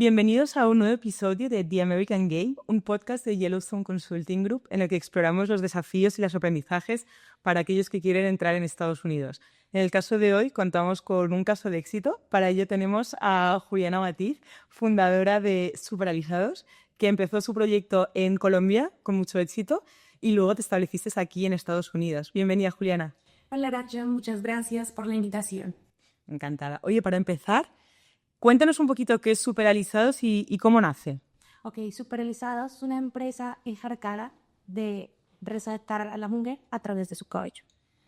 Bienvenidos a un nuevo episodio de The American Game, un podcast de Yellowstone Consulting Group en el que exploramos los desafíos y los aprendizajes para aquellos que quieren entrar en Estados Unidos. En el caso de hoy contamos con un caso de éxito. Para ello tenemos a Juliana Matiz, fundadora de Superalizados, que empezó su proyecto en Colombia con mucho éxito y luego te estableciste aquí en Estados Unidos. Bienvenida, Juliana. Hola, Racha, muchas gracias por la invitación. Encantada. Oye, para empezar, cuéntanos un poquito qué es Superalizados y cómo nace. Ok, Superalizados es una empresa encargada de resaltar a la mujer a través de su cabello.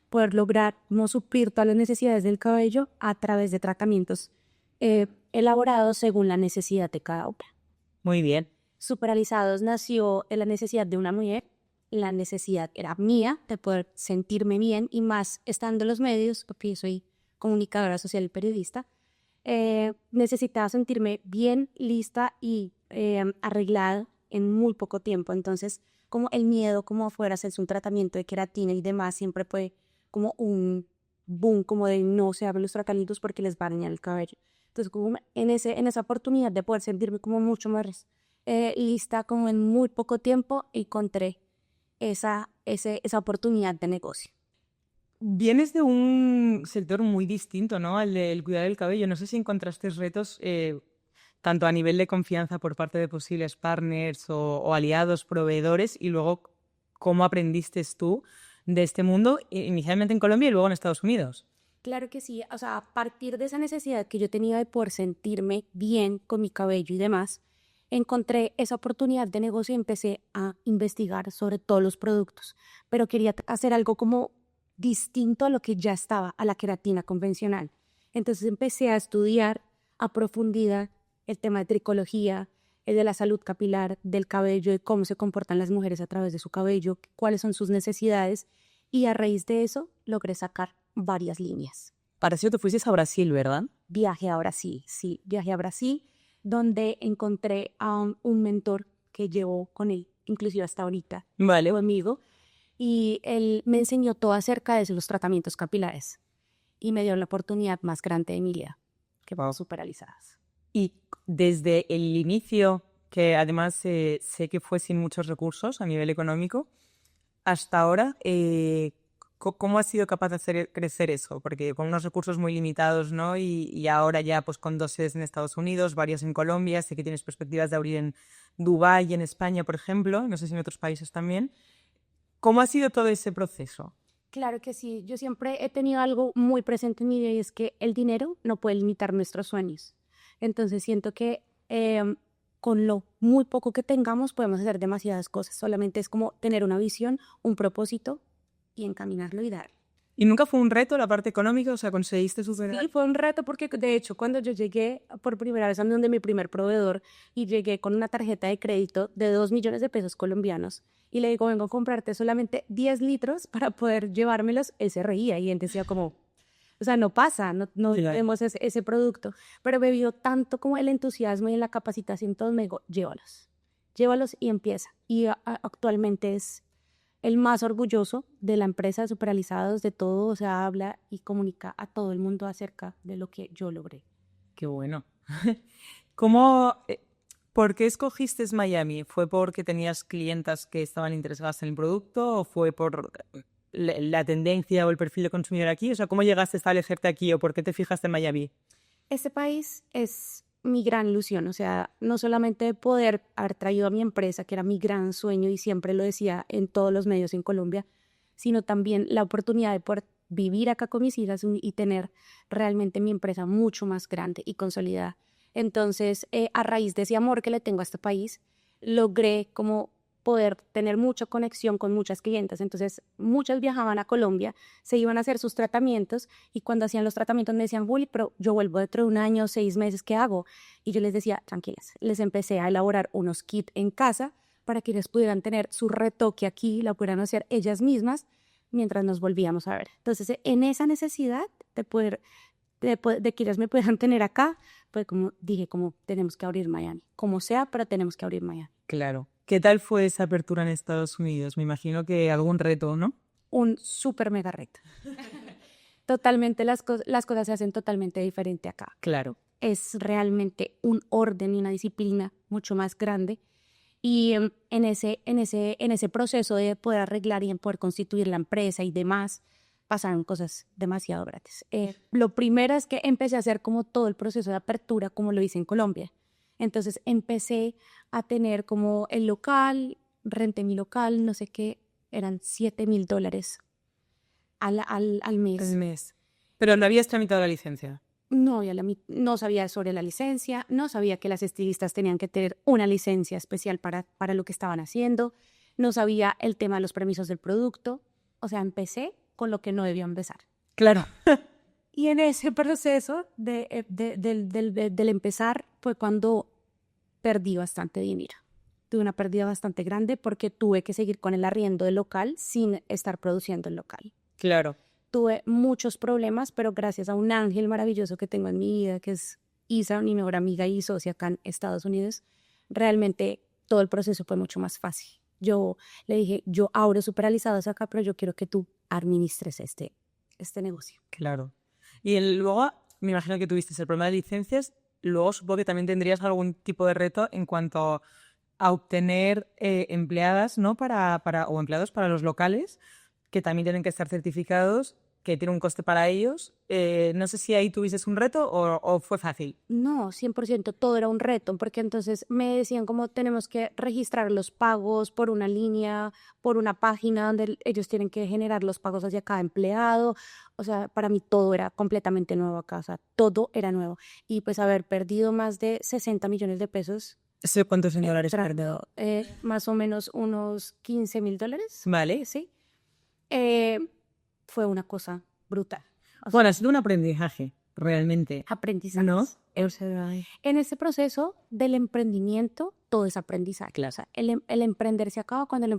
Poder lograr no suplir todas las necesidades del cabello a través de tratamientos elaborados según la necesidad de cada una. Muy bien. Superalizados nació en la necesidad de una mujer. La necesidad era mía de poder sentirme bien y más estando en los medios, porque yo soy comunicadora social y periodista. Necesitaba sentirme bien, lista y arreglada en muy poco tiempo. Entonces, como el miedo, como afuera hacerse un tratamiento de queratina y demás, siempre fue como un boom, como de no se abren los tratamientos porque les va a dañar el cabello. Entonces, como en esa oportunidad de poder sentirme como mucho más lista, como en muy poco tiempo, encontré esa oportunidad de negocio. Vienes de un sector muy distinto, ¿no?, al del cuidado del cabello. No sé si encontraste retos tanto a nivel de confianza por parte de posibles partners o aliados, proveedores, y luego cómo aprendiste tú de este mundo, inicialmente en Colombia y luego en Estados Unidos. Claro que sí, o sea, a partir de esa necesidad que yo tenía de poder sentirme bien con mi cabello y demás, encontré esa oportunidad de negocio y empecé a investigar sobre todos los productos, pero quería hacer algo como distinto a lo que ya estaba, a la queratina convencional. Entonces empecé a estudiar a profundidad el tema de tricología, el de la salud capilar, del cabello, de cómo se comportan las mujeres a través de su cabello, cuáles son sus necesidades, y a raíz de eso logré sacar varias líneas. Para eso te fuiste a Brasil, ¿verdad? Viajé a Brasil, sí, viajé a Brasil, donde encontré a un mentor que llevo con él, inclusive hasta ahorita, Vale. amigo, y él me enseñó todo acerca de los tratamientos capilares y me dio la oportunidad más grande de mi vida, que fueron Superalizadas. Y desde el inicio, que además sé que fue sin muchos recursos a nivel económico, hasta ahora, ¿cómo has sido capaz de hacer crecer eso? Porque con unos recursos muy limitados, ¿no? Y ahora ya pues con 2 sedes en Estados Unidos, varias en Colombia, sé que tienes perspectivas de abrir en Dubái y en España, por ejemplo, no sé si en otros países también. ¿Cómo ha sido todo ese proceso? Claro que sí, yo siempre he tenido algo muy presente en mi vida y es que el dinero no puede limitar nuestros sueños. Entonces siento que con lo muy poco que tengamos podemos hacer demasiadas cosas. Solamente es como tener una visión, un propósito y encaminarlo y darlo. ¿Y nunca fue un reto la parte económica? O sea, ¿conseguiste superar? Sí, fue un reto porque de hecho cuando yo llegué por primera vez a donde mi primer proveedor y llegué con una tarjeta de crédito de 2 millones de pesos colombianos y le digo, vengo a comprarte solamente 10 litros para poder llevármelos, él se reía y él decía como, o sea, no pasa, no Sí, tenemos ese producto, pero me vio tanto como el entusiasmo y en la capacitación, todo me dijo, llévalos y empieza. Y actualmente es el más orgulloso de la empresa de Superalizados, de todo, o sea, habla y comunica a todo el mundo acerca de lo que yo logré. Qué bueno. ¿Cómo, por qué escogiste Miami? ¿Fue porque tenías clientas que estaban interesadas en el producto o fue por la tendencia o el perfil de consumidor aquí? O sea, ¿cómo llegaste a establecerte aquí o por qué te fijaste en Miami? Este país es mi gran ilusión, o sea, no solamente poder haber traído a mi empresa, que era mi gran sueño y siempre lo decía en todos los medios en Colombia, sino también la oportunidad de poder vivir acá con mis hijas y tener realmente mi empresa mucho más grande y consolidada. Entonces, a raíz de ese amor que le tengo a este país, logré como poder tener mucha conexión con muchas clientas. Entonces, muchas viajaban a Colombia, se iban a hacer sus tratamientos y cuando hacían los tratamientos me decían, Juli, pero yo vuelvo dentro de 1 año, 6 meses, ¿qué hago? Y yo les decía, tranquilas, les empecé a elaborar unos kits en casa para que ellas pudieran tener su retoque aquí, la pudieran hacer ellas mismas mientras nos volvíamos a ver. Entonces, en esa necesidad de poder, de que ellas me puedan tener acá, pues como dije, como tenemos que abrir Miami, como sea, pero tenemos que abrir Miami. Claro. ¿Qué tal fue esa apertura en Estados Unidos? Me imagino que algún reto, ¿no? Un súper mega reto. Totalmente, las cosas se hacen totalmente diferente acá. Claro. es realmente un orden y una disciplina mucho más grande. Y en ese proceso de poder arreglar y en poder constituir la empresa y demás, pasaron cosas demasiado grandes. Lo primero es que empecé a hacer como todo el proceso de apertura como lo hice en Colombia. Entonces empecé a tener como el local, renté mi local, no sé qué, eran $7,000 al mes. El mes. Pero no habías tramitado la licencia. No sabía sobre la licencia, no sabía que las estilistas tenían que tener una licencia especial para lo que estaban haciendo, no sabía el tema de los permisos del producto, o sea, empecé con lo que no debía empezar. Claro. Y en ese proceso del empezar fue cuando perdí bastante dinero. Tuve una pérdida bastante grande porque tuve que seguir con el arriendo del local sin estar produciendo el local. Claro. Tuve muchos problemas, pero gracias a un ángel maravilloso que tengo en mi vida, que es Isa, mi mejor amiga y socia acá en Estados Unidos, realmente todo el proceso fue mucho más fácil. Yo le dije, yo abro Superalizados acá, pero yo quiero que tú administres este negocio. Claro. Y luego, me imagino que tuviste el problema de licencias, luego supongo que también tendrías algún tipo de reto en cuanto a obtener empleadas, ¿no? O empleados para los locales, que también tienen que estar certificados, que tiene un coste para ellos. No sé si ahí tuviste un reto o fue fácil. No, 100%, todo era un reto, porque entonces me decían como tenemos que registrar los pagos por una línea, por una página donde ellos tienen que generar los pagos hacia cada empleado. O sea, para mí todo era completamente nuevo acá, o sea, todo era nuevo. Y pues haber perdido más de 60 millones de pesos. ¿Cuántos en dólares perdido? Más o menos unos $15,000. Vale. Sí. Fue una cosa brutal. Bueno, ha sido un aprendizaje, realmente. Aprendizaje. ¿No? En este proceso del emprendimiento, todo es aprendizaje. Claro. O sea, el emprender se acaba cuando el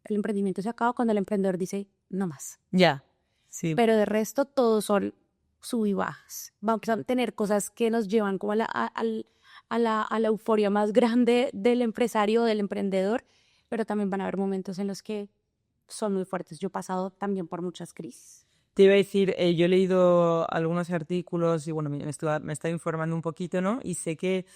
emprendimiento se acaba cuando el emprendedor dice, no más. Ya, sí. Pero de resto, todos son sub y bajas. Vamos a tener cosas que nos llevan como a la euforia más grande del empresario o del emprendedor, pero también van a haber momentos en los que son muy fuertes. Yo he pasado también por muchas crisis. Te iba a decir, yo he leído algunos artículos y bueno, me estoy informando un poquito, ¿no? Y sé que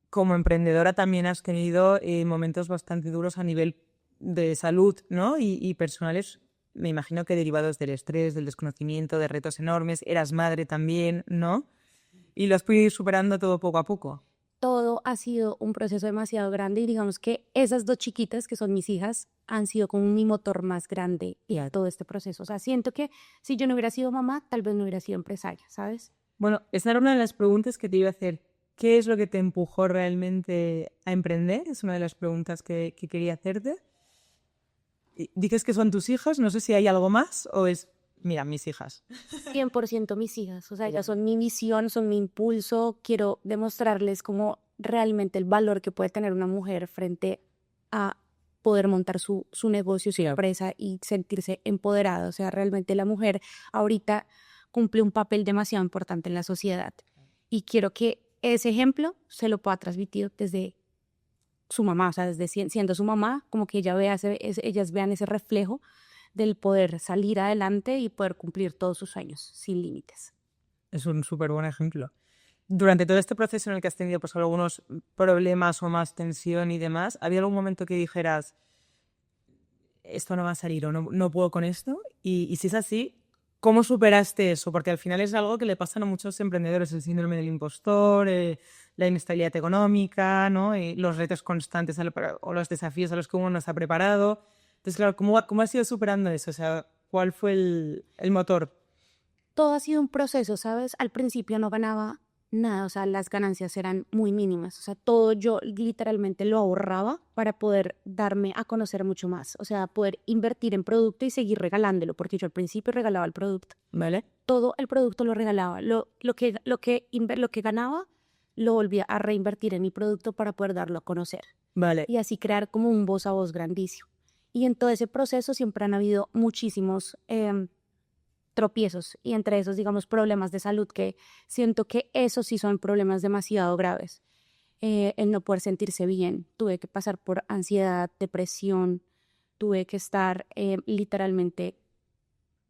como emprendedora también has tenido momentos bastante duros a nivel de salud, ¿no? Y personales, me imagino que derivados del estrés, del desconocimiento, de retos enormes. Eras madre también, ¿no? Y lo has podido ir superando todo poco a poco. Todo ha sido un proceso demasiado grande y digamos que esas dos chiquitas que son mis hijas han sido como mi motor más grande en todo este proceso. O sea, siento que si yo no hubiera sido mamá, tal vez no hubiera sido empresaria, ¿sabes? Bueno, esa era una de las preguntas que te iba a hacer. ¿Qué es lo que te empujó realmente a emprender? Es una de las preguntas que quería hacerte. Dices que son tus hijas, no sé si hay algo más o es, mira, mis hijas. 100% mis hijas, o sea, ellas son mi misión, son mi impulso. Quiero demostrarles como realmente el valor que puede tener una mujer frente a poder montar su negocio, su empresa y sentirse empoderada. O sea, realmente la mujer ahorita cumple un papel demasiado importante en la sociedad y quiero que ese ejemplo se lo pueda transmitir desde su mamá, o sea, desde siendo su mamá, como que ellas vean ese reflejo del poder salir adelante y poder cumplir todos sus sueños sin límites. Es un súper buen ejemplo. Durante todo este proceso en el que has tenido pues, algunos problemas o más tensión y demás, ¿había algún momento que dijeras, esto no va a salir o no puedo con esto? Y si es así, ¿cómo superaste eso? Porque al final es algo que le pasan a muchos emprendedores, el síndrome del impostor, la inestabilidad económica, ¿no? Los retos constantes o los desafíos a los que uno no está preparado. Entonces, claro, ¿cómo has ido superando eso? O sea, ¿cuál fue el motor? Todo ha sido un proceso, ¿sabes? Al principio no ganaba nada, o sea, las ganancias eran muy mínimas, o sea, todo yo literalmente lo ahorraba para poder darme a conocer mucho más, o sea, poder invertir en producto y seguir regalándolo, porque yo al principio regalaba el producto, ¿Vale? todo el producto lo regalaba, lo que ganaba lo volvía a reinvertir en mi producto para poder darlo a conocer. Vale. Y así crear como un voz a voz grandísimo. Y en todo ese proceso siempre han habido muchísimos tropiezos y entre esos, digamos, problemas de salud que siento que esos sí son problemas demasiado graves. El no poder sentirse bien, tuve que pasar por ansiedad, depresión, tuve que estar literalmente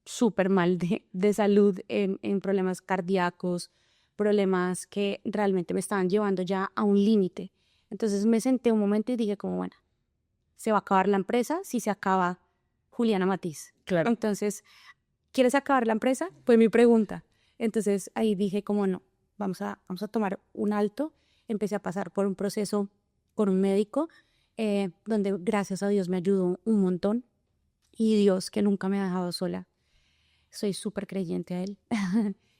súper mal de salud en problemas cardíacos, problemas que realmente me estaban llevando ya a un límite. Entonces me senté un momento y dije como, bueno, se va a acabar la empresa si se acaba Juliana Matiz. Claro. Entonces, ¿quieres acabar la empresa? Fue mi pregunta. Entonces ahí dije como no, vamos a tomar un alto. Empecé a pasar por un proceso con un médico donde gracias a Dios me ayudó un montón y Dios que nunca me ha dejado sola. Soy súper creyente a Él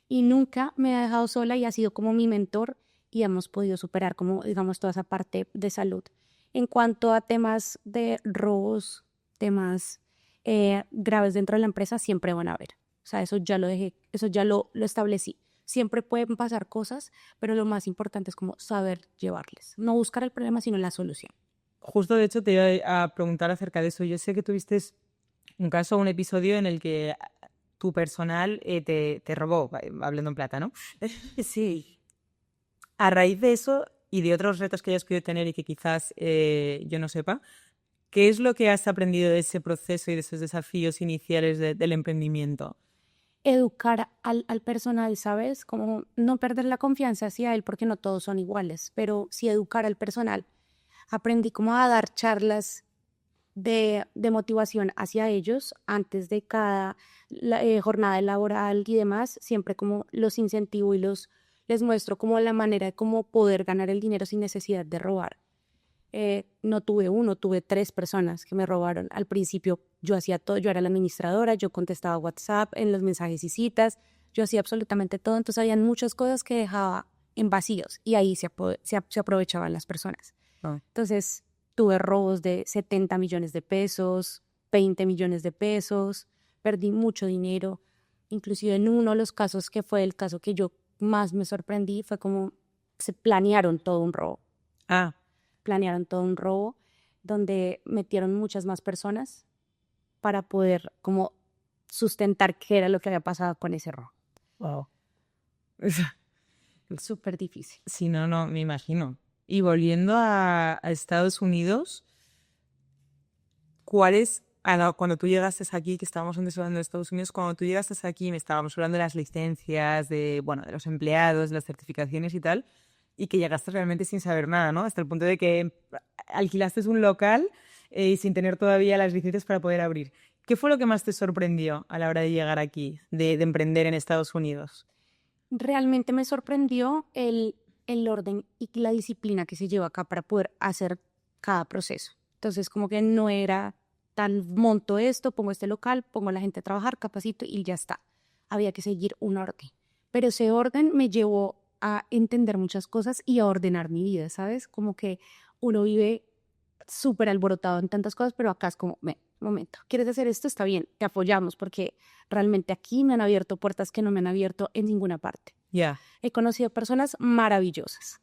y nunca me ha dejado sola y ha sido como mi mentor y hemos podido superar como digamos toda esa parte de salud. En cuanto a temas de robos, temas graves dentro de la empresa, siempre van a haber. O sea, eso ya lo dejé, eso ya lo establecí. Siempre pueden pasar cosas, pero lo más importante es como saber llevarles. No buscar el problema, sino la solución. Justo, de hecho, te iba a preguntar acerca de eso. Yo sé que tuviste un caso, un episodio en el que tu personal te robó, hablando en plata, ¿no? Sí. A raíz de eso y de otros retos que hayas podido tener y que quizás yo no sepa, ¿qué es lo que has aprendido de ese proceso y de esos desafíos iniciales del emprendimiento? Educar al personal, ¿sabes? Como no perder la confianza hacia él porque no todos son iguales, pero sí educar al personal. Aprendí como a dar charlas de motivación hacia ellos antes de cada jornada laboral y demás, siempre como los incentivo y les muestro como la manera de cómo poder ganar el dinero sin necesidad de robar. No tuve uno, tuve 3 personas que me robaron. Al principio yo hacía todo, yo era la administradora, yo contestaba WhatsApp en los mensajes y citas, yo hacía absolutamente todo, entonces habían muchas cosas que dejaba en vacíos y ahí se aprovechaban las personas. Entonces tuve robos de 70 millones de pesos, 20 millones de pesos, perdí mucho dinero, inclusive en uno de los casos que fue el caso que yo más me sorprendí, fue como se planearon todo un robo. Planearon todo un robo donde metieron muchas más personas para poder como sustentar qué era lo que había pasado con ese robo. Wow. Súper difícil. Sí, no, me imagino. Y volviendo a Estados Unidos, cuando tú llegaste aquí, que estábamos antes hablando de Estados Unidos, cuando tú llegaste aquí, me estábamos hablando de las licencias, de los empleados, de las certificaciones y tal, y que llegaste realmente sin saber nada, ¿no? Hasta el punto de que alquilaste un local y sin tener todavía las licencias para poder abrir. ¿Qué fue lo que más te sorprendió a la hora de llegar aquí, de emprender en Estados Unidos? Realmente me sorprendió el orden y la disciplina que se lleva acá para poder hacer cada proceso. Entonces, como que no era tan monto esto, pongo este local, pongo a la gente a trabajar, capacito y ya está. Había que seguir un orden. Pero ese orden me llevó a entender muchas cosas y a ordenar mi vida, ¿sabes? Como que uno vive súper alborotado en tantas cosas, pero acá es como, momento, ¿quieres hacer esto? Está bien, te apoyamos porque realmente aquí me han abierto puertas que no me han abierto en ninguna parte. He conocido personas maravillosas,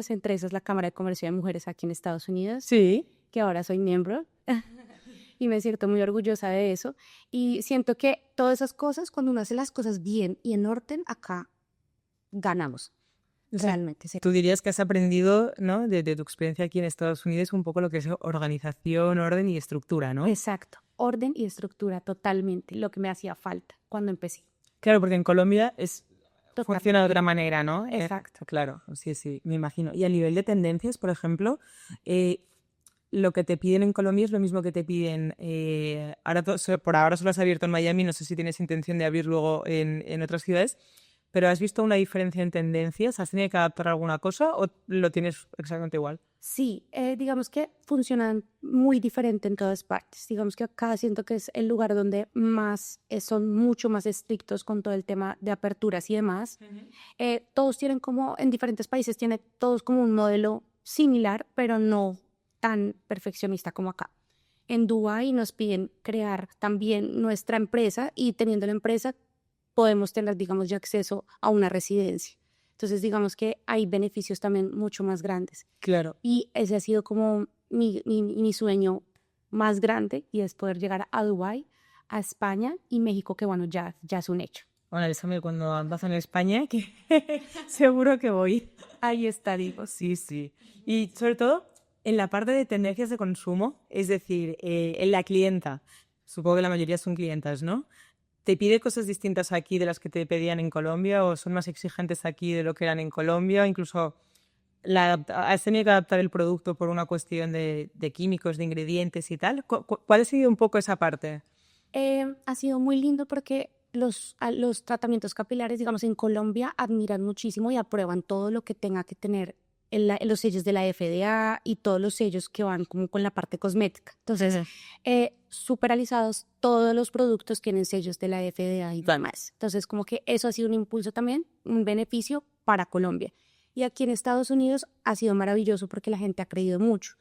entre esas la Cámara de Comercio de Mujeres aquí en Estados Unidos, sí, que ahora soy miembro y me siento muy orgullosa de eso y siento que todas esas cosas, cuando uno hace las cosas bien y en orden, acá ganamos. Realmente. Sí. Tú dirías que has aprendido, ¿no? de tu experiencia aquí en Estados Unidos un poco lo que es organización, orden y estructura, ¿no? Exacto, orden y estructura totalmente, lo que me hacía falta cuando empecé. Claro, porque en Colombia funciona de otra manera, ¿no? Exacto. Claro, sí, me imagino. Y a nivel de tendencias, por ejemplo, lo que te piden en Colombia es lo mismo que te piden por ahora solo has abierto en Miami, no sé si tienes intención de abrir luego en otras ciudades. ¿Pero has visto una diferencia en tendencias? ¿Has tenido que adaptar alguna cosa o lo tienes exactamente igual? Sí, digamos que funcionan muy diferente en todas partes. Digamos que acá siento que es el lugar donde más son mucho más estrictos con todo el tema de aperturas y demás. Todos tienen como, en diferentes países, tienen todos como un modelo similar, pero no tan perfeccionista como acá. En Dubái nos piden crear también nuestra empresa y teniendo la empresa podemos tener, digamos, ya acceso a una residencia. Entonces, digamos que hay beneficios también mucho más grandes. Claro. Y ese ha sido como mi sueño más grande y es poder llegar a Dubái, a España y México, que bueno, ya es un hecho. Bueno, avísame cuando andas en España, que seguro que voy. Ahí está, digo. Sí. Y sobre todo, en la parte de tendencias de consumo, es decir, en la clienta, supongo que la mayoría son clientas, ¿no? ¿te pide cosas distintas aquí de las que te pedían en Colombia o son más exigentes aquí de lo que eran en Colombia? Incluso has tenido que adaptar el producto por una cuestión de químicos, de ingredientes y tal. ¿Cuál ha sido un poco esa parte? Ha sido muy lindo porque los tratamientos capilares, digamos, en Colombia admiran muchísimo y aprueban todo lo que tenga que tener los sellos de la FDA y todos los sellos que van como con la parte cosmética. Entonces, superalizados, todos los productos tienen sellos de la FDA y demás. Entonces, como que eso ha sido un impulso también, un beneficio para Colombia. Y aquí en Estados Unidos ha sido maravilloso porque la gente ha creído mucho.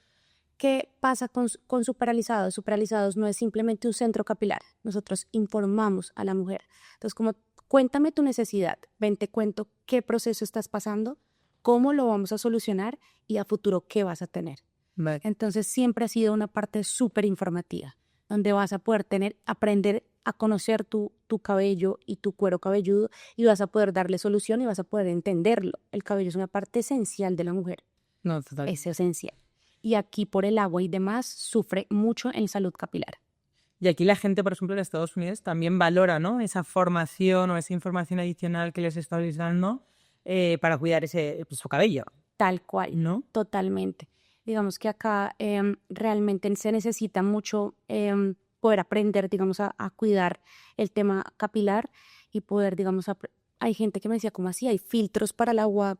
¿Qué pasa con Superalizados? Superalizados no es simplemente un centro capilar. Nosotros informamos a la mujer. Entonces, como cuéntame tu necesidad, ven, te cuento qué proceso estás pasando, cómo lo vamos a solucionar y a futuro qué vas a tener. Vale. Entonces, siempre ha sido una parte súper informativa, donde vas a poder aprender a conocer tu cabello y tu cuero cabelludo y vas a poder darle solución y vas a poder entenderlo. El cabello es una parte esencial de la mujer. No, total. Es esencial. Y aquí por el agua y demás sufre mucho en salud capilar. Y aquí la gente, por ejemplo, en Estados Unidos también valora, ¿no?, esa formación o esa información adicional que les estáis dando para cuidar su cabello. Tal cual, ¿no? Totalmente. Digamos que acá realmente se necesita mucho poder aprender, digamos, a cuidar el tema capilar y poder, digamos, hay gente que me decía, ¿cómo así? Hay filtros para el agua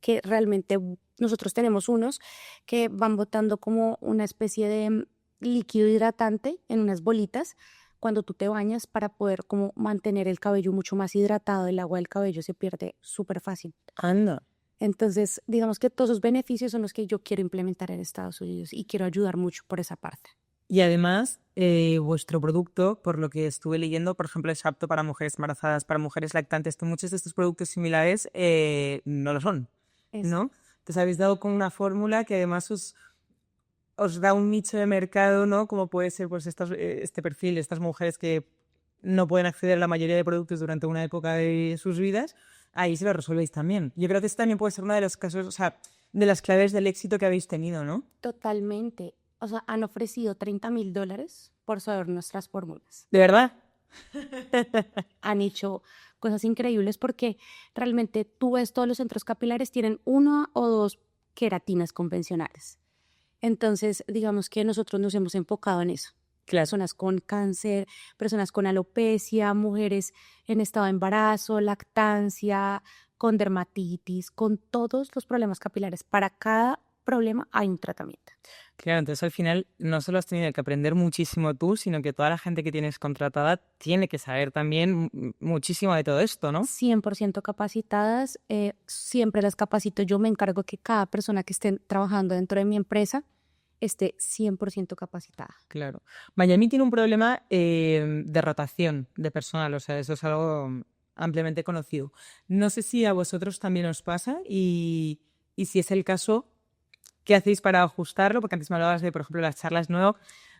que realmente nosotros tenemos unos que van botando como una especie de líquido hidratante en unas bolitas cuando tú te bañas para poder como mantener el cabello mucho más hidratado. El agua del cabello se pierde súper fácil. Anda. Entonces, digamos que todos esos beneficios son los que yo quiero implementar en Estados Unidos y quiero ayudar mucho por esa parte. Y además, vuestro producto, por lo que estuve leyendo, por ejemplo, es apto para mujeres embarazadas, para mujeres lactantes. Muchos de estos productos similares no lo son, ¿no? Entonces habéis dado con una fórmula que además os da un nicho de mercado, ¿no? Como puede ser pues este perfil, estas mujeres que no pueden acceder a la mayoría de productos durante una época de sus vidas. Ahí se lo resolvéis también. Yo creo que este también puede ser uno de los casos, o sea, de las claves del éxito que habéis tenido, ¿no? Totalmente. O sea, han ofrecido $30,000 por saber nuestras fórmulas. ¿De verdad? Han hecho cosas increíbles porque realmente tú ves todos los centros capilares tienen 1 o 2 queratinas convencionales. Entonces, digamos que nosotros nos hemos enfocado en eso. Claro. Personas con cáncer, personas con alopecia, mujeres en estado de embarazo, lactancia, con dermatitis, con todos los problemas capilares. Para cada problema hay un tratamiento. Claro, entonces al final no solo has tenido que aprender muchísimo tú, sino que toda la gente que tienes contratada tiene que saber también muchísimo de todo esto, ¿no? 100% capacitadas, siempre las capacito. Yo me encargo que cada persona que esté trabajando dentro de mi empresa esté 100% capacitada. Claro. Miami tiene un problema de rotación de personal, o sea, eso es algo ampliamente conocido. No sé si a vosotros también os pasa y si es el caso, ¿qué hacéis para ajustarlo? Porque antes me hablabas de, por ejemplo, las charlas nuevas,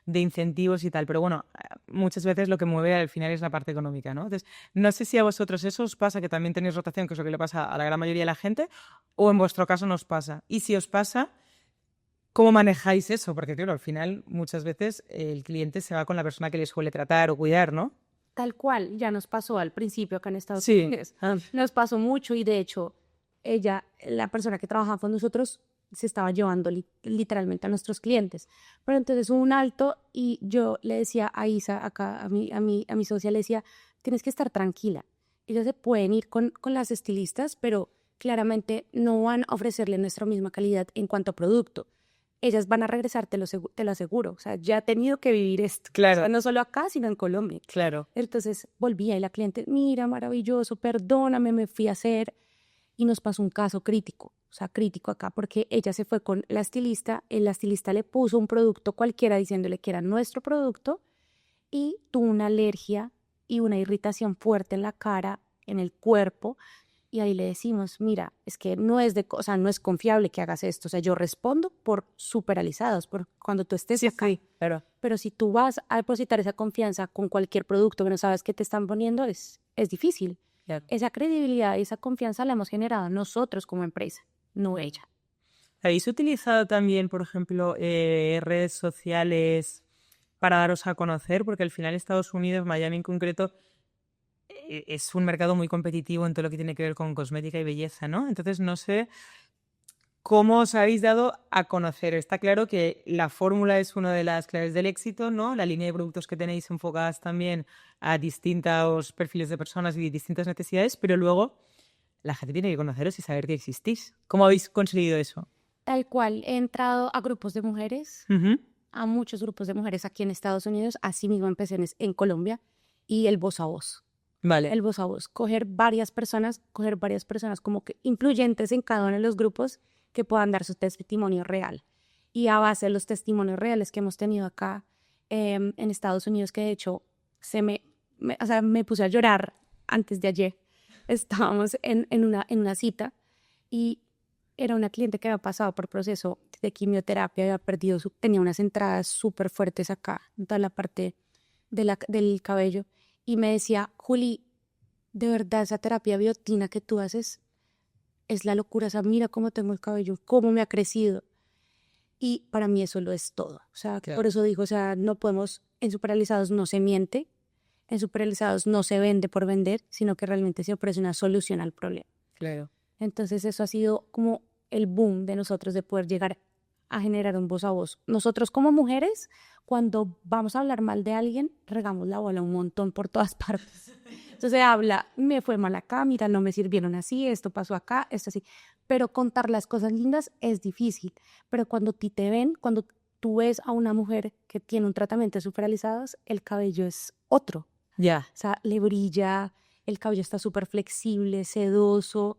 de incentivos y tal, pero bueno, muchas veces lo que mueve al final es la parte económica, ¿no? Entonces, no sé si a vosotros eso os pasa, que también tenéis rotación, que es lo que le pasa a la gran mayoría de la gente, o en vuestro caso nos pasa. Y si os pasa, ¿cómo manejáis eso? Porque claro, al final muchas veces el cliente se va con la persona que le suele tratar o cuidar, ¿no? Tal cual, ya nos pasó al principio acá en Estados Sí. Unidos. Nos pasó mucho y de hecho, la persona que trabajaba con nosotros, se estaba llevando literalmente a nuestros clientes. Pero entonces hubo un alto y yo le decía a Isa, acá a mi socia, le decía, tienes que estar tranquila. Ellos se pueden ir con las estilistas, pero claramente no van a ofrecerle nuestra misma calidad en cuanto a producto. Ellas van a regresar, te lo aseguro. O sea, ya he tenido que vivir esto. Claro. O sea, no solo acá, sino en Colombia. Claro. Entonces volvía y la cliente, mira, maravilloso, perdóname, me fui a hacer. Y nos pasó un caso crítico, o sea, crítico acá, porque ella se fue con la estilista le puso un producto cualquiera diciéndole que era nuestro producto y tuvo una alergia y una irritación fuerte en la cara, en el cuerpo, y ahí le decimos, mira, es que no es no es confiable que hagas esto, o sea, yo respondo por Superalizados, por cuando tú estés acá, Sí, pero si tú vas a depositar esa confianza con cualquier producto que no sabes qué te están poniendo, es difícil. Claro. Esa credibilidad y esa confianza la hemos generado nosotros como empresa, no ella. ¿Habéis utilizado también, por ejemplo, redes sociales para daros a conocer? Porque al final Estados Unidos, Miami en concreto, es un mercado muy competitivo en todo lo que tiene que ver con cosmética y belleza, ¿no? Entonces, no sé cómo os habéis dado a conocer. Está claro que la fórmula es una de las claves del éxito, ¿no? La línea de productos que tenéis enfocadas también a distintos perfiles de personas y distintas necesidades, pero luego la gente tiene que conoceros y saber que existís. ¿Cómo habéis conseguido eso? Tal cual, he entrado a grupos de mujeres, Ujú. a muchos grupos de mujeres aquí en Estados Unidos, así mismo empecé en Colombia, y el voz a voz. Vale. El voz a voz, coger varias personas como que influyentes en cada uno de los grupos que puedan dar su testimonio real. Y a base de los testimonios reales que hemos tenido acá en Estados Unidos, que de hecho o sea, me puse a llorar antes de ayer. Estábamos en una cita y era una cliente que había pasado por proceso de quimioterapia, tenía unas entradas súper fuertes acá, en toda la parte del cabello, y me decía, Juli, de verdad esa terapia biotina que tú haces es la locura, o sea, mira cómo tengo el cabello, cómo me ha crecido. Y para mí eso lo es todo. O sea, Claro. por eso digo, o sea, no podemos, en Superrealizados no se miente, en Superrealizados no se vende por vender, sino que realmente se ofrece una solución al problema. Claro. Entonces eso ha sido como el boom de nosotros de poder llegar a generar un voz a voz. Nosotros como mujeres, cuando vamos a hablar mal de alguien, regamos la bola un montón por todas partes. Entonces habla, me fue mal acá, mira, no me sirvieron así, esto pasó acá, esto así. Pero contar las cosas lindas es difícil. Pero cuando ti te ven, cuando tú ves a una mujer que tiene un tratamiento de Superrealizados, el cabello es otro. Ya. O sea, le brilla, el cabello está súper flexible, sedoso,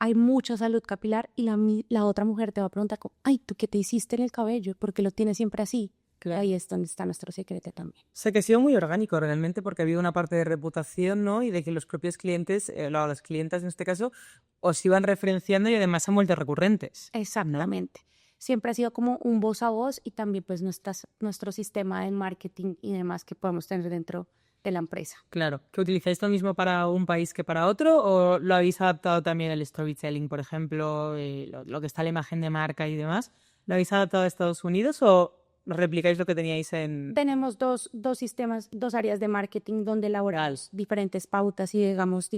hay mucha salud capilar y la otra mujer te va a preguntar, como, ay, ¿tú qué te hiciste en el cabello? ¿Por qué lo tienes siempre así? Claro. Ahí es donde está nuestro secreto también. O sea, que ha sido muy orgánico realmente porque ha habido una parte de reputación, ¿no? Y de que los propios clientes, las clientas en este caso, os iban referenciando y además han vuelto recurrentes. Exactamente. Siempre ha sido como un voz a voz y también pues nuestro sistema de marketing y demás que podemos tener dentro de la empresa. Claro. ¿Que utilizáis lo mismo para un país que para otro o lo habéis adaptado también al storytelling, por ejemplo, lo que está la imagen de marca y demás? ¿Lo habéis adaptado a Estados Unidos o replicáis lo que teníais en...? Tenemos dos sistemas, dos áreas de marketing donde elaboramos diferentes pautas y digamos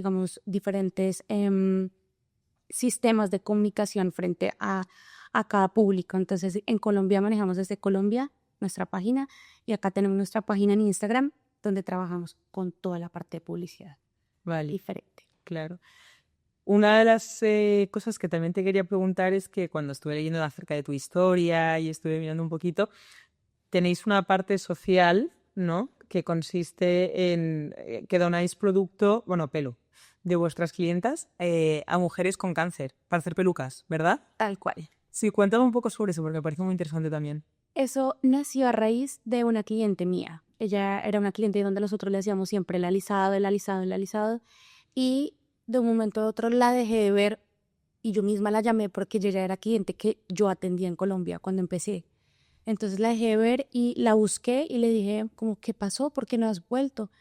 diferentes sistemas de comunicación frente a cada público. Entonces, en Colombia manejamos desde Colombia nuestra página y acá tenemos nuestra página en Instagram donde trabajamos con toda la parte de publicidad. Vale. Diferente. Claro. Una de las cosas que también te quería preguntar es que cuando estuve leyendo acerca de tu historia y estuve mirando un poquito, tenéis una parte social, ¿no? Que consiste en que donáis producto, bueno, pelo, de vuestras clientas a mujeres con cáncer para hacer pelucas, ¿verdad? Tal cual. Sí, cuéntame un poco sobre eso porque me parece muy interesante también. Eso nació a raíz de una cliente mía. Ella era una cliente donde nosotros le hacíamos siempre el alisado, el alisado, el alisado. Y de un momento a otro la dejé de ver y yo misma la llamé porque ella ya era cliente que yo atendía en Colombia cuando empecé. Entonces la dejé de ver y la busqué y le dije como, ¿qué pasó? ¿Por qué no has vuelto?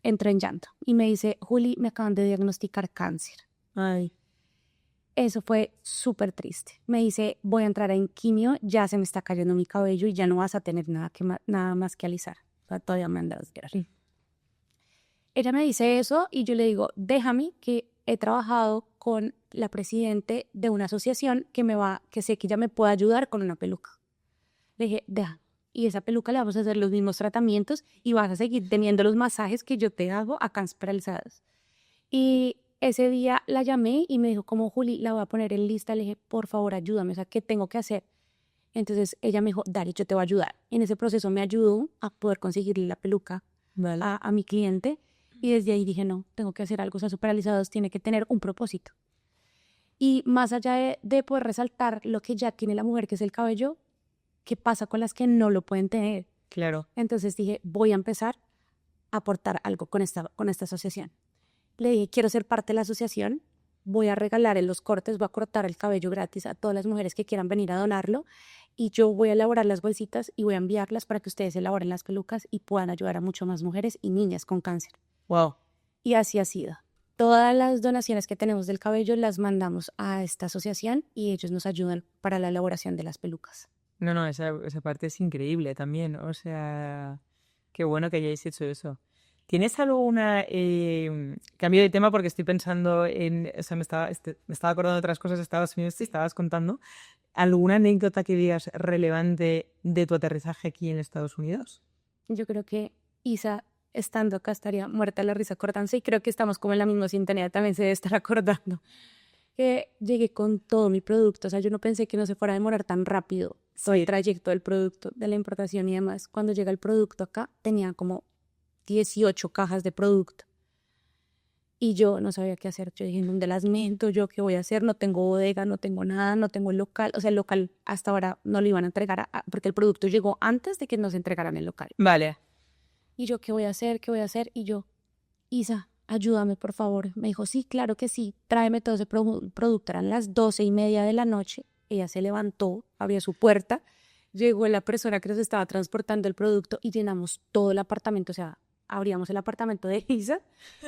Entró en llanto y me dice, Juli, me acaban de diagnosticar cáncer. Ay. Eso fue súper triste. Me dice, voy a entrar en quimio, ya se me está cayendo mi cabello y ya no vas a tener nada más que alisar. O sea, todavía me andas a llorar. Ella me dice eso y yo le digo, déjame que he trabajado con la presidente de una asociación que sé que ella me puede ayudar con una peluca. Le dije, deja. Y esa peluca le vamos a hacer los mismos tratamientos y vas a seguir teniendo los masajes que yo te hago acá en Superrealizados. Y ese día la llamé y me dijo, como Juli, la voy a poner en lista. Le dije, por favor, ayúdame, o sea, ¿qué tengo que hacer? Entonces ella me dijo, dale, yo te voy a ayudar. En ese proceso me ayudó a poder conseguirle la peluca Vale. a mi cliente. Y desde ahí dije, no, tengo que hacer algo. O sea, Superrealizados tiene que tener un propósito. Y más allá de poder resaltar lo que ya tiene la mujer, que es el cabello, ¿qué pasa con las que no lo pueden tener? Claro. Entonces dije, voy a empezar a aportar algo con esta asociación. Le dije, quiero ser parte de la asociación, voy a regalar en los cortes, voy a cortar el cabello gratis a todas las mujeres que quieran venir a donarlo y yo voy a elaborar las bolsitas y voy a enviarlas para que ustedes elaboren las pelucas y puedan ayudar a mucho más mujeres y niñas con cáncer. Wow. Y así ha sido. Todas las donaciones que tenemos del cabello las mandamos a esta asociación y ellos nos ayudan para la elaboración de las pelucas. No, esa parte es increíble también. O sea, qué bueno que hayáis hecho eso. ¿Tienes alguna... cambio de tema porque estoy pensando en... O sea, me estaba acordando de otras cosas de Estados Unidos y estabas contando. ¿Alguna anécdota que digas relevante de tu aterrizaje aquí en Estados Unidos? Yo creo que Isa, estando acá, estaría muerta de la risa acordándose y creo que estamos como en la misma sintonía, también se debe estar acordando. Que llegué con todo mi producto, o sea, yo no pensé que no se fuera a demorar tan rápido todo el trayecto del producto, de la importación y demás. Cuando llega el producto acá, tenía como 18 cajas de producto. Y yo no sabía qué hacer. Yo dije, ¿dónde las meto? ¿Yo qué voy a hacer? No tengo bodega, no tengo nada, no tengo el local. O sea, el local hasta ahora no lo iban a entregar porque el producto llegó antes de que nos entregaran el local. Vale. Y yo, ¿qué voy a hacer? ¿Qué voy a hacer? Y yo, Isa, ayúdame, por favor. Me dijo, sí, claro que sí, tráeme todo ese producto. Eran las 12:30 de la noche. Ella se levantó, abrió su puerta, llegó la persona que nos estaba transportando el producto y llenamos todo el apartamento. O sea, abríamos el apartamento de Isa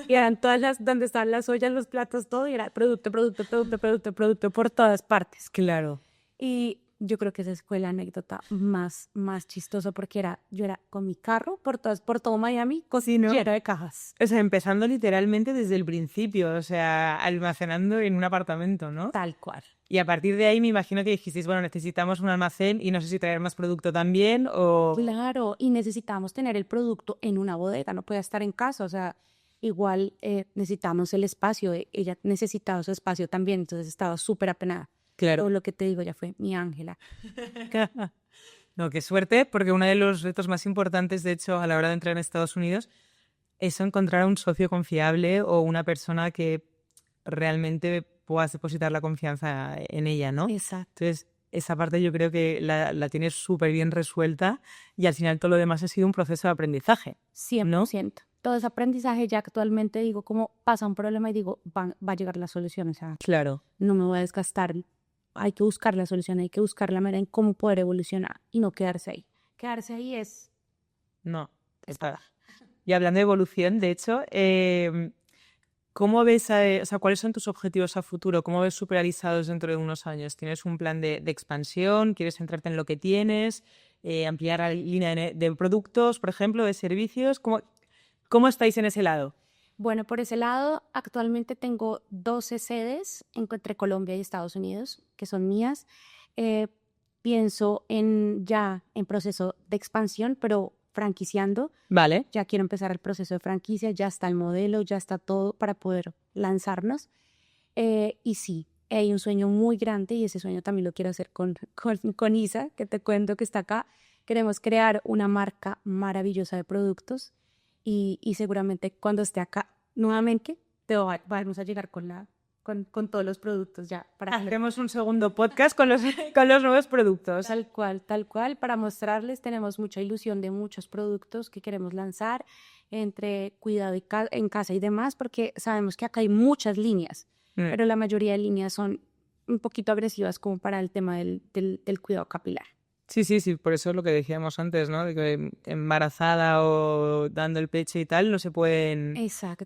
y eran todas las, donde estaban las ollas, los platos, todo, y era producto por todas partes. Claro. Y yo creo que esa fue la anécdota más chistosa porque yo era con mi carro por todo Miami, lleno de cajas. O sea, empezando literalmente desde el principio, o sea, almacenando en un apartamento, ¿no? Tal cual. Y a partir de ahí me imagino que dijisteis, bueno, necesitamos un almacén y no sé si traer más producto también o... Claro, y necesitábamos tener el producto en una bodega, no podía estar en casa, o sea, igual necesitamos el espacio, ella necesitaba su espacio también, entonces estaba súper apenada. Claro. Todo lo que te digo ya fue mi Ángela. No, qué suerte, porque uno de los retos más importantes, de hecho, a la hora de entrar en Estados Unidos, es encontrar a un socio confiable o una persona que realmente puedas depositar la confianza en ella, ¿no? Exacto. Entonces, esa parte yo creo que la tienes súper bien resuelta y al final todo lo demás ha sido un proceso de aprendizaje, 100%. ¿no? Todo ese aprendizaje ya actualmente digo, como pasa un problema y digo, va a llegar la solución, o sea, Claro. no me voy a desgastar. Hay que buscar la solución, hay que buscar la manera en cómo poder evolucionar y no quedarse ahí. Quedarse ahí es... No, está. Y hablando de evolución, de hecho, ¿cómo ves, o sea, cuáles son tus objetivos a futuro? ¿Cómo ves superalizados dentro de unos años? ¿Tienes un plan de expansión? ¿Quieres centrarte en lo que tienes? ¿Ampliar la línea de productos, por ejemplo, de servicios? ¿Cómo estáis en ese lado? Bueno, por ese lado, actualmente tengo 12 sedes entre Colombia y Estados Unidos, que son mías. Pienso ya en proceso de expansión, pero franquiciando. Vale. Ya quiero empezar el proceso de franquicia, ya está el modelo, ya está todo para poder lanzarnos. Y sí, hay un sueño muy grande y ese sueño también lo quiero hacer con Isa, que te cuento que está acá. Queremos crear una marca maravillosa de productos y seguramente cuando esté acá nuevamente vamos a llegar con todos los productos ya. Haremos un segundo podcast con los nuevos productos. Tal cual, para mostrarles. Tenemos mucha ilusión de muchos productos que queremos lanzar entre cuidado en casa y demás, porque sabemos que acá hay muchas líneas, pero la mayoría de líneas son un poquito agresivas como para el tema del cuidado capilar. Sí, por eso es lo que decíamos antes, ¿no? De que embarazada o dando el pecho y tal no se pueden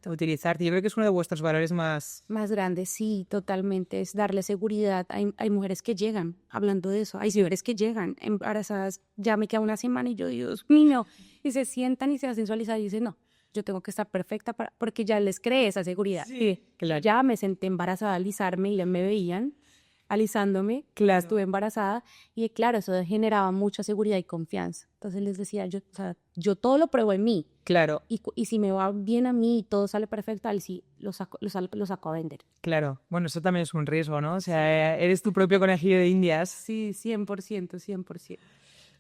utilizar. Yo creo que es uno de vuestros valores más grandes, sí, totalmente. Es darle seguridad. Hay mujeres que llegan, hablando de eso, hay mujeres que llegan embarazadas, ya me queda una semana y yo, Dios mío, y se sientan y se hacen sensualizar y dicen, no, yo tengo que estar perfecta porque ya les cree esa seguridad. Sí, claro. Ya me senté embarazada a alisarme y ya me veían alisándome, claro. Estuve embarazada y claro, eso generaba mucha seguridad y confianza. Entonces les decía, yo todo lo pruebo en mí. Claro. Y si me va bien a mí y todo sale perfecto, ahí sí lo saco a vender. Claro. Bueno, eso también es un riesgo, ¿no? O sea, eres tu propio conejillo de indias. Sí, 100%.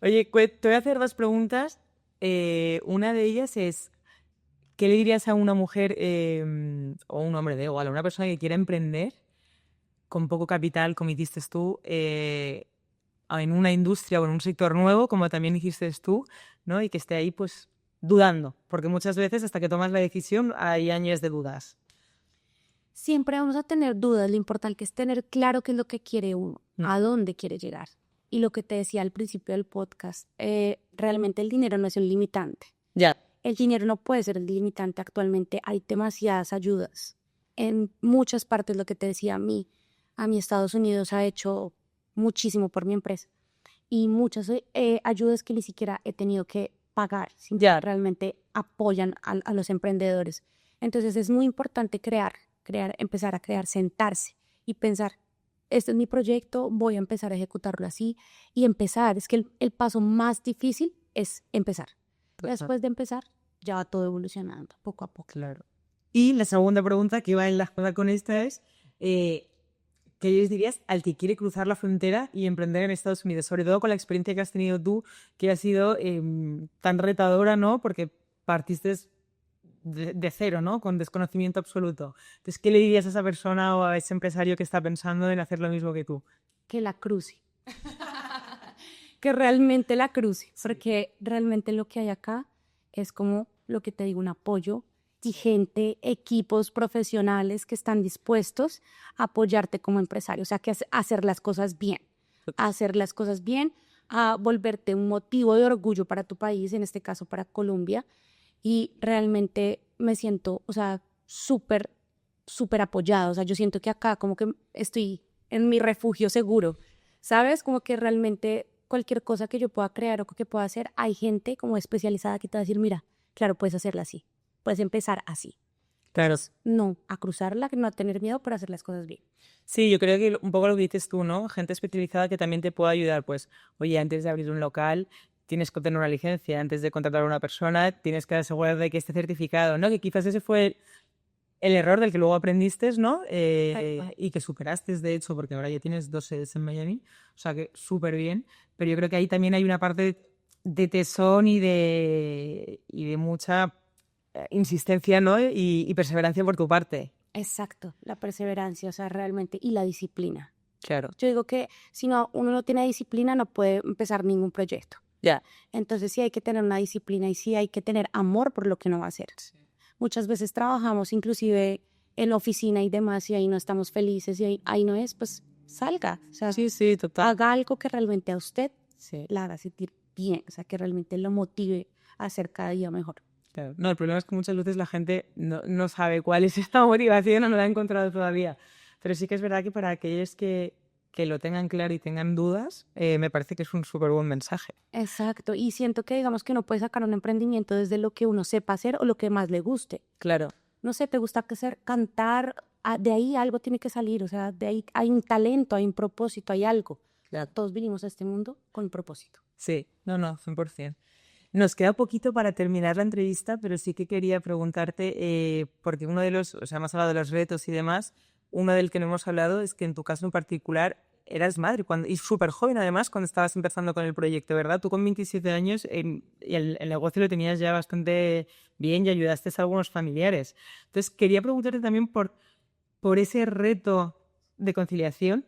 Oye, te voy a hacer dos preguntas. Una de ellas es, ¿qué le dirías a una mujer o un hombre, da igual, a una persona que quiera emprender con poco capital, como hiciste tú, en una industria o en un sector nuevo, como también hiciste tú, ¿no? Y que esté ahí, pues, dudando, porque muchas veces hasta que tomas la decisión hay años de dudas. Siempre vamos a tener dudas, lo importante es tener claro qué es lo que quiere uno, a dónde quiere llegar. Y lo que te decía al principio del podcast, realmente el dinero no es un limitante. Ya. El dinero no puede ser el limitante. Actualmente hay demasiadas ayudas. En muchas partes, lo que te decía a mí Estados Unidos ha hecho muchísimo por mi empresa. Y muchas ayudas que ni siquiera he tenido que pagar, sino Ya. que realmente apoyan a los emprendedores. Entonces es muy importante empezar a crear, sentarse y pensar, este es mi proyecto, voy a empezar a ejecutarlo así y empezar. Es que el paso más difícil es empezar. Después de empezar, ya va todo evolucionando poco a poco. Claro. Y la segunda pregunta que va enlazada con esta es, ¿qué les dirías al que quiere cruzar la frontera y emprender en Estados Unidos? Sobre todo con la experiencia que has tenido tú, que ha sido tan retadora, ¿no? Porque partiste de cero, ¿no? Con desconocimiento absoluto. Entonces, ¿qué le dirías a esa persona o a ese empresario que está pensando en hacer lo mismo que tú? Que la cruce. Que realmente la cruce, porque realmente lo que hay acá es como lo que te digo, un apoyo y gente, equipos profesionales que están dispuestos a apoyarte como empresario, o sea, que hacer las cosas bien, a volverte un motivo de orgullo para tu país, en este caso para Colombia, y realmente me siento, o sea, súper, súper apoyada, o sea, yo siento que acá como que estoy en mi refugio seguro, ¿sabes? Como que realmente cualquier cosa que yo pueda crear o que pueda hacer, hay gente como especializada que te va a decir, mira, claro, puedes hacerla así, puedes empezar así. Claro. No, a cruzarla, no a tener miedo, pero hacer las cosas bien. Sí, yo creo que un poco lo que dices tú, ¿no? Gente especializada que también te pueda ayudar. Pues, oye, antes de abrir un local, tienes que obtener una licencia. Antes de contratar a una persona, tienes que asegurar de que esté certificado, ¿no? Que quizás ese fue el error del que luego aprendiste, ¿no? Y que superaste, de hecho, porque ahora ya tienes 2 sedes en Miami. O sea que súper bien. Pero yo creo que ahí también hay una parte de tesón y de mucha insistencia, ¿no? Y perseverancia por tu parte. Exacto, la perseverancia, o sea, realmente, y la disciplina. Claro. Yo digo que si no, uno no tiene disciplina, no puede empezar ningún proyecto. Ya. Entonces sí hay que tener una disciplina y sí hay que tener amor por lo que uno va a hacer. Sí. Muchas veces trabajamos inclusive en la oficina y demás y ahí no estamos felices y ahí no es, pues salga. O sea, Sí, sí, total. haga algo que realmente a usted Sí. la haga sentir bien, o sea, que realmente lo motive a hacer cada día mejor. Claro. No, el problema es que muchas veces la gente no sabe cuál es esta motivación o no la ha encontrado todavía. Pero sí que es verdad que para aquellos que lo tengan claro y tengan dudas, me parece que es un súper buen mensaje. Exacto, y siento que digamos que uno puede sacar un emprendimiento desde lo que uno sepa hacer o lo que más le guste. Claro. No sé, te gusta hacer, cantar, de ahí algo tiene que salir, o sea, de ahí hay un talento, hay un propósito, hay algo. Claro. Todos vinimos a este mundo con un propósito. Sí, no, 100%. Nos queda poquito para terminar la entrevista, pero sí que quería preguntarte, porque uno de los, o sea, hemos hablado de los retos y demás, uno del que no hemos hablado es que en tu caso en particular eras madre y súper joven además cuando estabas empezando con el proyecto, ¿verdad? Tú con 27 años y el negocio lo tenías ya bastante bien y ayudaste a algunos familiares. Entonces quería preguntarte también por ese reto de conciliación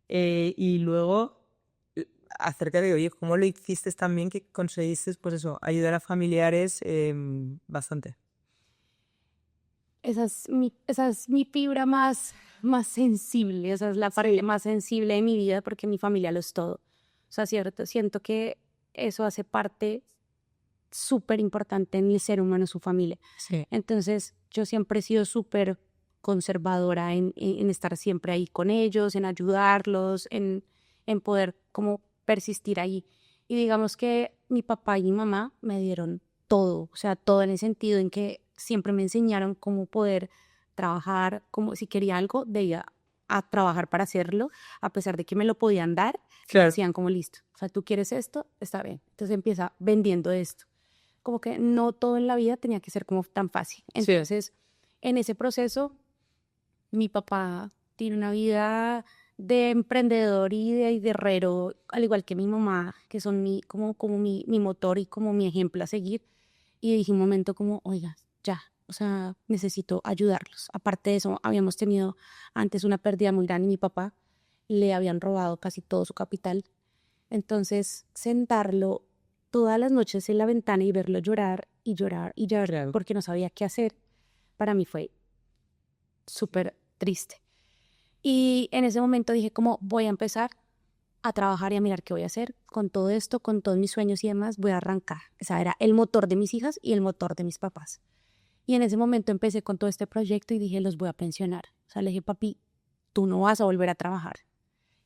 y luego acerca de, oye, ¿cómo lo hiciste también que conseguiste, pues eso, ayudar a familiares bastante? Esa es mi fibra más sensible, esa es la parte más sensible de mi vida porque mi familia lo es todo. O sea, cierto, siento que eso hace parte súper importante en el ser humano, su familia. Sí. Entonces, yo siempre he sido súper conservadora en estar siempre ahí con ellos, en ayudarlos, en poder como persistir ahí. Y digamos que mi papá y mi mamá me dieron todo, o sea, todo en el sentido en que siempre me enseñaron cómo poder trabajar, como si quería algo, debía a trabajar para hacerlo, a pesar de que me lo podían dar, Claro. decían como listo, o sea, tú quieres esto, está bien. Entonces empieza vendiendo esto. Como que no todo en la vida tenía que ser como tan fácil. Entonces, en ese proceso, mi papá tiene una vida de emprendedor y de guerrero, al igual que mi mamá, que son como mi motor y como mi ejemplo a seguir. Y dije un momento como, oiga, ya, o sea, necesito ayudarlos. Aparte de eso, habíamos tenido antes una pérdida muy grande. Mi papá le habían robado casi todo su capital. Entonces, sentarlo todas las noches en la ventana y verlo llorar y llorar y llorar Claro. porque no sabía qué hacer, para mí fue súper triste. Y en ese momento dije como voy a empezar a trabajar y a mirar qué voy a hacer con todo esto, con todos mis sueños y demás, voy a arrancar. Esa era el motor de mis hijas y el motor de mis papás. Y en ese momento empecé con todo este proyecto y dije, los voy a pensionar. O sea, le dije, papi, tú no vas a volver a trabajar.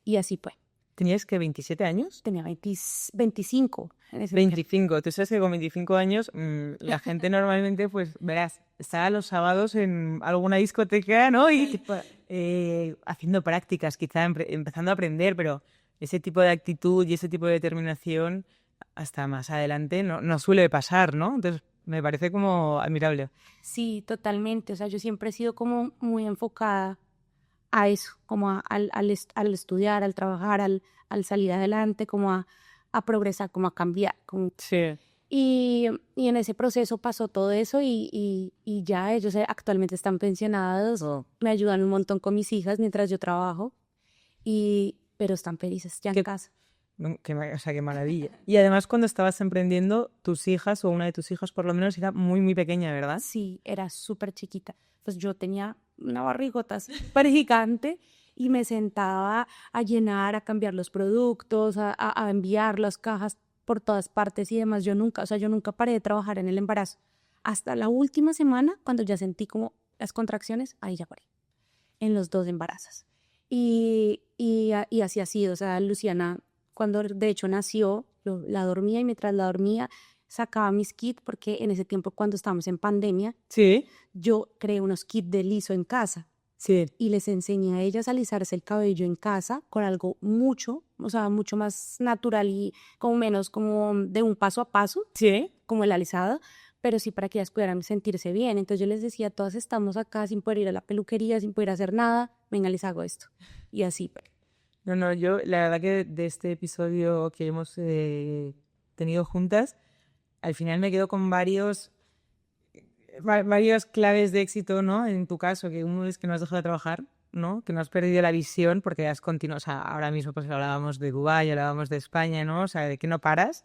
Y así fue. ¿Tenías que 27 años? Tenía 25 en ese 25. Tú sabes que con 25 años la gente normalmente, pues, verás, está los sábados en alguna discoteca, ¿no? Y haciendo prácticas, quizá empezando a aprender, pero ese tipo de actitud y ese tipo de determinación hasta más adelante no suele pasar, ¿no? Entonces, me parece como admirable. Sí, totalmente. O sea, yo siempre he sido como muy enfocada a eso, como al estudiar, al trabajar, al salir adelante, como a progresar, como a cambiar. Sí. Y en ese proceso pasó todo eso y ya ellos actualmente están pensionados, me ayudan un montón con mis hijas mientras yo trabajo, pero están felices ya en casa. O sea, qué maravilla. Y además, cuando estabas emprendiendo, tus hijas, o una de tus hijas por lo menos, era muy, muy pequeña, ¿verdad? Sí, era súper chiquita. Pues yo tenía una barrigota súper gigante y me sentaba a llenar, a cambiar los productos, a enviar las cajas por todas partes y demás. Yo nunca paré de trabajar en el embarazo. Hasta la última semana, cuando ya sentí como las contracciones, ahí ya paré. En los 2 embarazos. Y así ha sido. O sea, Luciana, cuando de hecho nació, yo la dormía y mientras la dormía sacaba mis kits porque en ese tiempo cuando estábamos en pandemia, Sí. yo creé unos kits de liso en casa. Sí. Y les enseñé a ellas a alisarse el cabello en casa con algo mucho más natural y como menos como de un paso a paso, Sí. como el alisado, pero sí para que ellas pudieran sentirse bien. Entonces yo les decía, todas estamos acá sin poder ir a la peluquería, sin poder hacer nada, venga, les hago esto. Y así. No, yo la verdad que de este episodio que hemos tenido juntas, al final me quedo con varias claves de éxito, ¿no? En tu caso, que uno es que no has dejado de trabajar, ¿no? Que no has perdido la visión porque has continuado, o sea, ahora mismo pues hablábamos de Dubái, hablábamos de España, ¿no? O sea, de que no paras,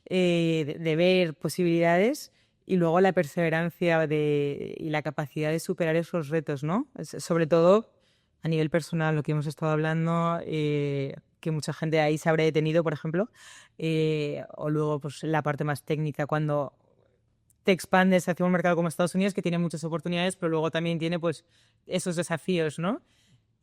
de ver posibilidades y luego la perseverancia y la capacidad de superar esos retos, ¿no? Sobre todo a nivel personal, lo que hemos estado hablando, que mucha gente ahí se habrá detenido, por ejemplo, o luego pues la parte más técnica, cuando te expandes hacia un mercado como Estados Unidos, que tiene muchas oportunidades, pero luego también tiene pues esos desafíos, ¿no?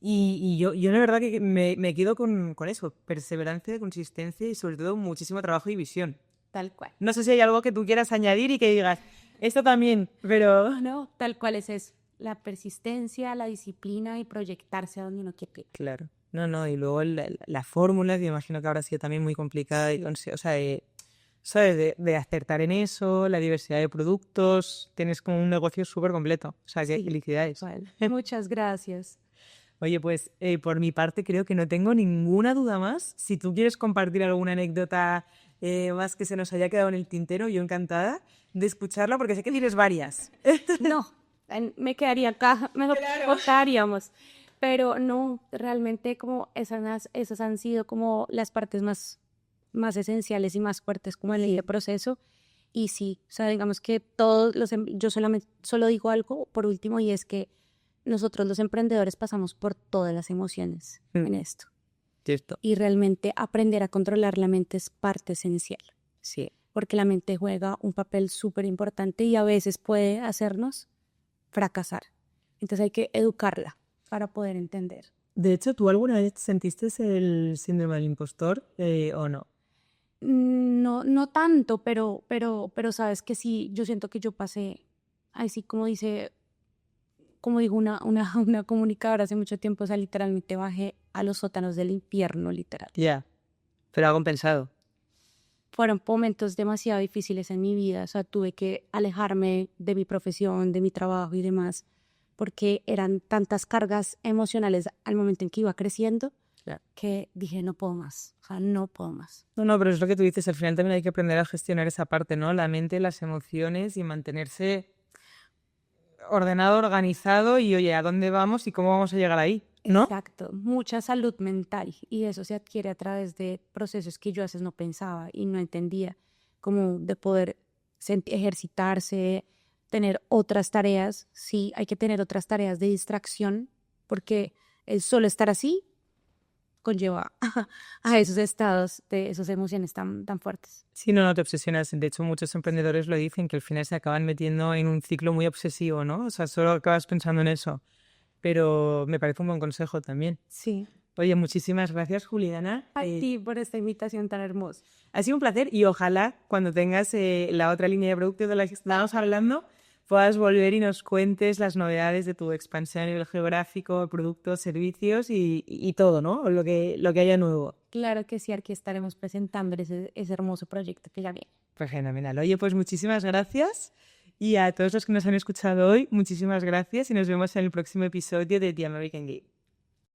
Y yo la verdad que me quedo con eso, perseverancia, consistencia y sobre todo muchísimo trabajo y visión. Tal cual. No sé si hay algo que tú quieras añadir y que digas, esto también, pero... No, tal cual es eso. La persistencia, la disciplina y proyectarse a donde uno quiere ir. Claro. No, y luego la fórmula, que me imagino que habrá sido también muy complicada, y, o sea, ¿sabes? De acertar en eso, la diversidad de productos, tienes como un negocio súper completo. O sea, que Sí, felicidades. Vale. Muchas gracias. Oye, pues por mi parte creo que no tengo ninguna duda más. Si tú quieres compartir alguna anécdota más que se nos haya quedado en el tintero, yo encantada de escucharla porque sé que tienes varias. No, me quedaría acá, mejor cortaríamos. Pero no, realmente como esas han sido como las partes más esenciales y más fuertes como en el proceso. Y sí, o sea, digamos que yo solo digo algo por último y es que nosotros los emprendedores pasamos por todas las emociones en esto. Cierto. Y realmente aprender a controlar la mente es parte esencial. Sí. Porque la mente juega un papel súper importante y a veces puede hacernos fracasar. Entonces hay que educarla para poder entender. De hecho, ¿tú alguna vez sentiste el síndrome del impostor o no? No tanto, pero sabes que sí, yo siento que yo pasé, así como dijo una comunicadora hace mucho tiempo, o sea, literalmente bajé a los sótanos del infierno, literal. Ya, pero algo pensado. Fueron momentos demasiado difíciles en mi vida, o sea, tuve que alejarme de mi profesión, de mi trabajo y demás, porque eran tantas cargas emocionales al momento en que iba creciendo, Claro. que dije, no puedo más, o sea, no puedo más. No, pero es lo que tú dices, al final también hay que aprender a gestionar esa parte, ¿no? La mente, las emociones y mantenerse ordenado, organizado y, oye, ¿a dónde vamos y cómo vamos a llegar ahí? ¿No? Exacto, mucha salud mental y eso se adquiere a través de procesos que yo a veces no pensaba y no entendía, como de poder ejercitarse, tener otras tareas. Sí, hay que tener otras tareas de distracción porque el solo estar así conlleva a esos estados de esas emociones tan fuertes. Sí, no te obsesionas. De hecho, muchos emprendedores lo dicen, que al final se acaban metiendo en un ciclo muy obsesivo, ¿no? O sea, solo acabas pensando en eso. Pero me parece un buen consejo también. Sí. Oye, muchísimas gracias, Juliana. A ti por esta invitación tan hermosa. Ha sido un placer y ojalá cuando tengas la otra línea de producto de la que estábamos hablando puedas volver y nos cuentes las novedades de tu expansión a nivel geográfico, productos, servicios y todo, ¿no? Lo que haya nuevo. Claro que sí, aquí estaremos presentando ese hermoso proyecto que ya viene. Pues fenomenal. Oye, pues muchísimas gracias. Y a todos los que nos han escuchado hoy, muchísimas gracias y nos vemos en el próximo episodio de The American Game.